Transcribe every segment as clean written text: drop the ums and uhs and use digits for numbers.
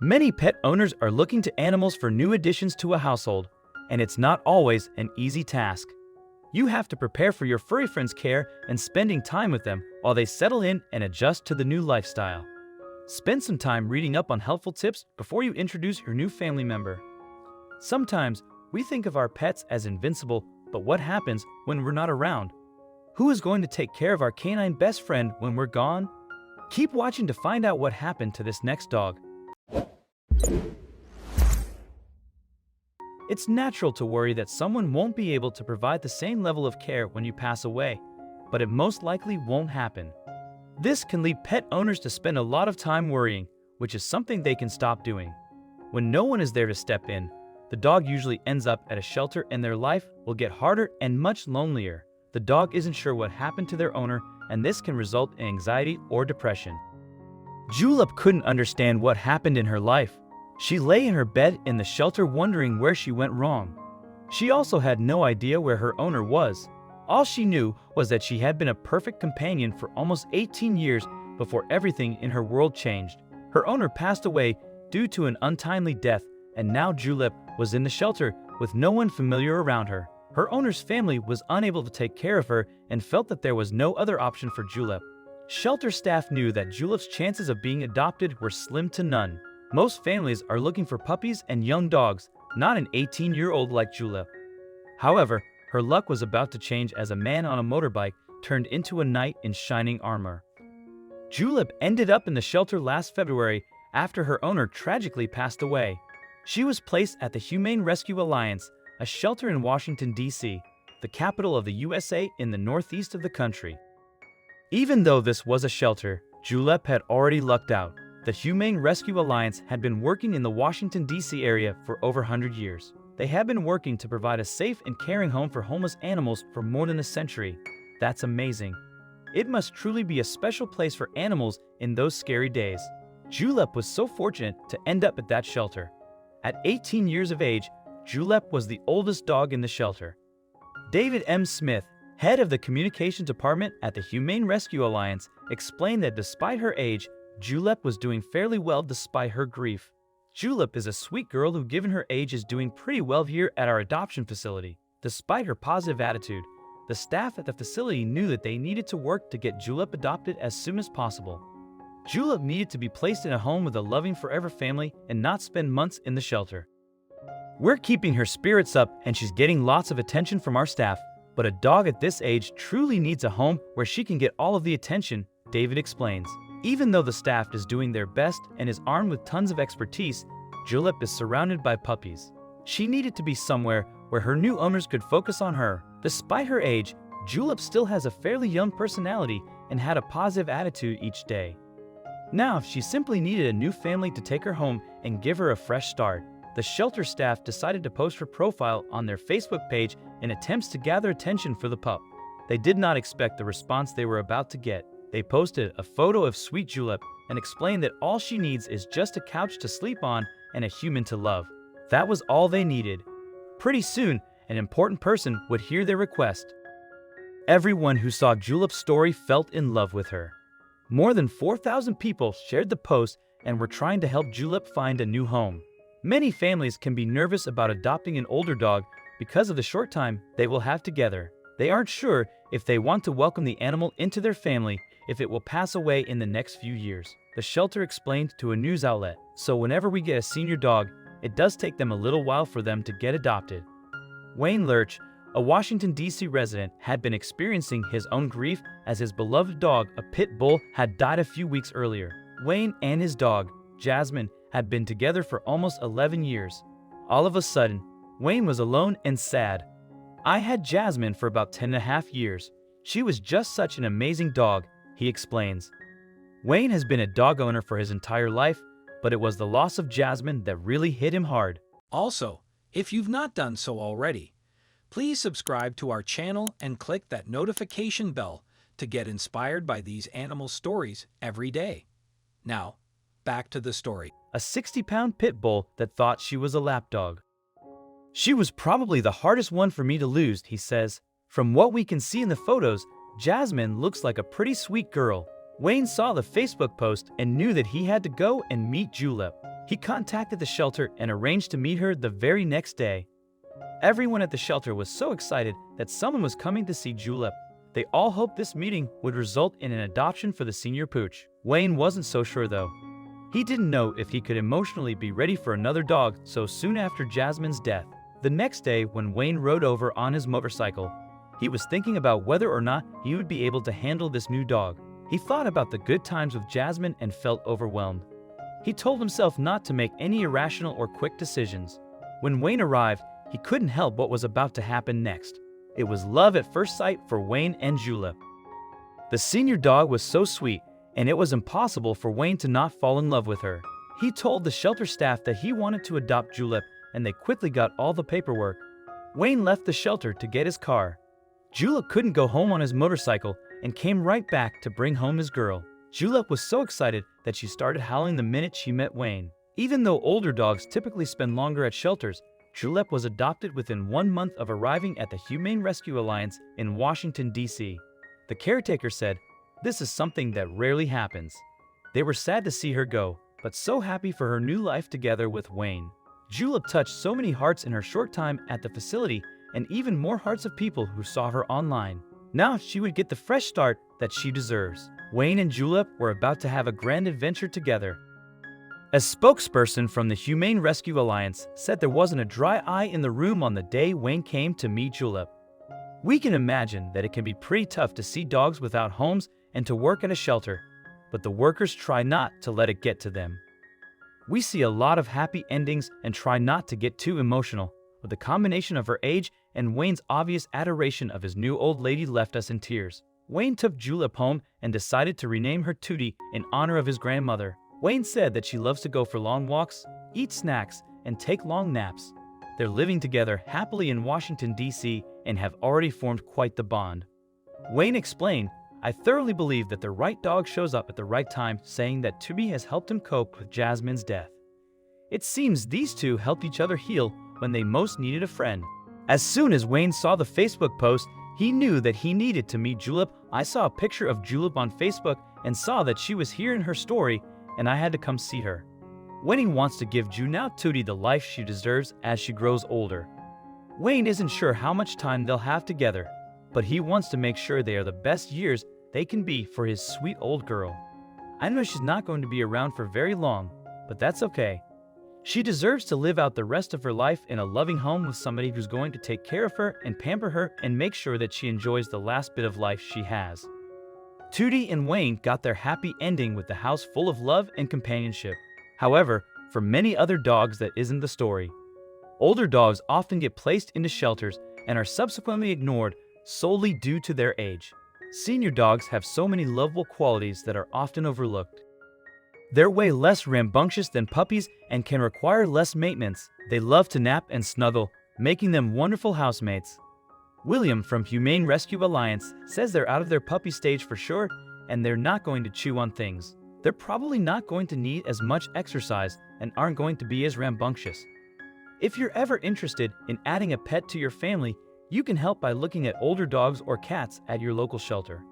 Many pet owners are looking to animals for new additions to a household, and it's not always an easy task. You have to prepare for your furry friend's care and spending time with them while they settle in and adjust to the new lifestyle. Spend some time reading up on helpful tips before you introduce your new family member. Sometimes we think of our pets as invincible, but what happens when we're not around? Who is going to take care of our canine best friend when we're gone? Keep watching to find out what happened to this next dog. It's natural to worry that someone won't be able to provide the same level of care when you pass away, but it most likely won't happen. This can lead pet owners to spend a lot of time worrying, which is something they can stop doing. When no one is there to step in, the dog usually ends up at a shelter and their life will get harder and much lonelier. The dog isn't sure what happened to their owner, and this can result in anxiety or depression. Julep couldn't understand what happened in her life. She lay in her bed in the shelter wondering where she went wrong. She also had no idea where her owner was. All she knew was that she had been a perfect companion for almost 18 years before everything in her world changed. Her owner passed away due to an untimely death, and now Julep was in the shelter with no one familiar around her. Her owner's family was unable to take care of her and felt that there was no other option for Julep. Shelter staff knew that Julep's chances of being adopted were slim to none. Most families are looking for puppies and young dogs, not an 18-year-old like Julep. However, her luck was about to change as a man on a motorbike turned into a knight in shining armor. Julep ended up in the shelter last February after her owner tragically passed away. She was placed at the Humane Rescue Alliance, a shelter in Washington, D.C., the capital of the USA in the northeast of the country. Even though this was a shelter, Julep had already lucked out. The Humane Rescue Alliance had been working in the Washington, D.C. area for over 100 years. They had been working to provide a safe and caring home for homeless animals for more than a century. That's amazing. It must truly be a special place for animals in those scary days. Julep was so fortunate to end up at that shelter. At 18 years of age, Julep was the oldest dog in the shelter. David M. Smith, head of the communications department at the Humane Rescue Alliance, explained that despite her age, Julep was doing fairly well despite her grief. Julep is a sweet girl who, given her age, is doing pretty well here at our adoption facility. Despite her positive attitude, the staff at the facility knew that they needed to work to get Julep adopted as soon as possible. Julep needed to be placed in a home with a loving forever family and not spend months in the shelter. We're keeping her spirits up and she's getting lots of attention from our staff, but a dog at this age truly needs a home where she can get all of the attention, David explains. Even though the staff is doing their best and is armed with tons of expertise, Julep is surrounded by puppies. She needed to be somewhere where her new owners could focus on her. Despite her age, Julep still has a fairly young personality and had a positive attitude each day. Now, she simply needed a new family to take her home and give her a fresh start. The shelter staff decided to post her profile on their Facebook page in attempts to gather attention for the pup. They did not expect the response they were about to get. They posted a photo of sweet Julep and explained that all she needs is just a couch to sleep on and a human to love. That was all they needed. Pretty soon, an important person would hear their request. Everyone who saw Julep's story felt in love with her. More than 4,000 people shared the post and were trying to help Julep find a new home. Many families can be nervous about adopting an older dog because of the short time they will have together. They aren't sure if they want to welcome the animal into their family if it will pass away in the next few years. The shelter explained to a news outlet, so whenever we get a senior dog, it does take them a little while for them to get adopted. Wayne Lurch, a Washington, D.C. resident, had been experiencing his own grief as his beloved dog, a pit bull, had died a few weeks earlier. Wayne and his dog, Jasmine, had been together for almost 11 years. All of a sudden, Wayne was alone and sad. I had Jasmine for about 10.5 years. She was just such an amazing dog, he explains. Wayne has been a dog owner for his entire life, but it was the loss of Jasmine that really hit him hard. Also, if you've not done so already, please subscribe to our channel and click that notification bell to get inspired by these animal stories every day. Now, back to the story. A 60-pound pit bull that thought she was a lapdog. She was probably the hardest one for me to lose, he says. From what we can see in the photos, Jasmine looks like a pretty sweet girl. Wayne saw the Facebook post and knew that he had to go and meet Julep. He contacted the shelter and arranged to meet her the very next day. Everyone at the shelter was so excited that someone was coming to see Julep. They all hoped this meeting would result in an adoption for the senior pooch. Wayne wasn't so sure though. He didn't know if he could emotionally be ready for another dog so soon after Jasmine's death. The next day, when Wayne rode over on his motorcycle, he was thinking about whether or not he would be able to handle this new dog. He thought about the good times with Jasmine and felt overwhelmed. He told himself not to make any irrational or quick decisions. When Wayne arrived, he couldn't help what was about to happen next. It was love at first sight for Wayne and Julep. The senior dog was so sweet, and it was impossible for Wayne to not fall in love with her. He told the shelter staff that he wanted to adopt Julep, and they quickly got all the paperwork. Wayne left the shelter to get his car. Julep couldn't go home on his motorcycle and came right back to bring home his girl. Julep was so excited that she started howling the minute she met Wayne. Even though older dogs typically spend longer at shelters, Julep was adopted within 1 month of arriving at the Humane Rescue Alliance in Washington, D.C. The caretaker said, "This is something that rarely happens." They were sad to see her go, but so happy for her new life together with Wayne. Julep touched so many hearts in her short time at the facility, and even more hearts of people who saw her online. Now she would get the fresh start that she deserves. Wayne and Julep were about to have a grand adventure together. A spokesperson from the Humane Rescue Alliance said there wasn't a dry eye in the room on the day Wayne came to meet Julep. "We can imagine that it can be pretty tough to see dogs without homes and to work at a shelter, but the workers try not to let it get to them. We see a lot of happy endings and try not to get too emotional." But the combination of her age and Wayne's obvious adoration of his new old lady left us in tears. Wayne took Julep home and decided to rename her Tootie in honor of his grandmother. Wayne said that she loves to go for long walks, eat snacks, and take long naps. They're living together happily in Washington, D.C. and have already formed quite the bond. Wayne explained, "I thoroughly believe that the right dog shows up at the right time," saying that Tootie has helped him cope with Jasmine's death. It seems these two helped each other heal when they most needed a friend. As soon as Wayne saw the Facebook post, he knew that he needed to meet Julep. "I saw a picture of Julep on Facebook and saw that she was here in her story, and I had to come see her." Wayne wants to give Now Tootie the life she deserves as she grows older. Wayne isn't sure how much time they'll have together, but he wants to make sure they are the best years they can be for his sweet old girl. I know she's not going to be around for very long, but that's okay. She deserves to live out the rest of her life in a loving home with somebody who's going to take care of her and pamper her and make sure that she enjoys the last bit of life she has. Tootie and Wayne got their happy ending with the house full of love and companionship. However, for many other dogs that isn't the story. Older dogs often get placed into shelters and are subsequently ignored solely due to their age. Senior dogs have so many lovable qualities that are often overlooked. They're way less rambunctious than puppies and can require less maintenance. They love to nap and snuggle, making them wonderful housemates. William from Humane Rescue Alliance says they're out of their puppy stage for sure, and they're not going to chew on things. They're probably not going to need as much exercise and aren't going to be as rambunctious. If you're ever interested in adding a pet to your family, you can help by looking at older dogs or cats at your local shelter.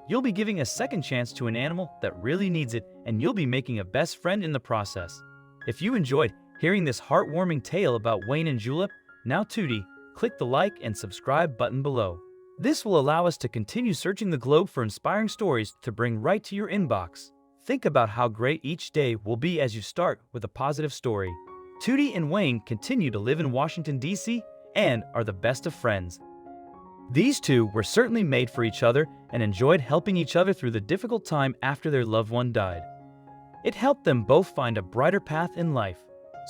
You'll be giving a second chance to an animal that really needs it, and you'll be making a best friend in the process. If you enjoyed hearing this heartwarming tale about Wayne and Julep, Now Tootie, click the like and subscribe button below. This will allow us to continue searching the globe for inspiring stories to bring right to your inbox. Think about how great each day will be as you start with a positive story. Tootie and Wayne continue to live in Washington, D.C. and are the best of friends. These two were certainly made for each other and enjoyed helping each other through the difficult time after their loved one died. It helped them both find a brighter path in life.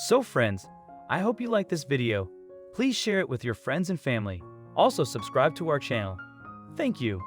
So friends, I hope you like this video. Please share it with your friends and family. Also subscribe to our channel. Thank you.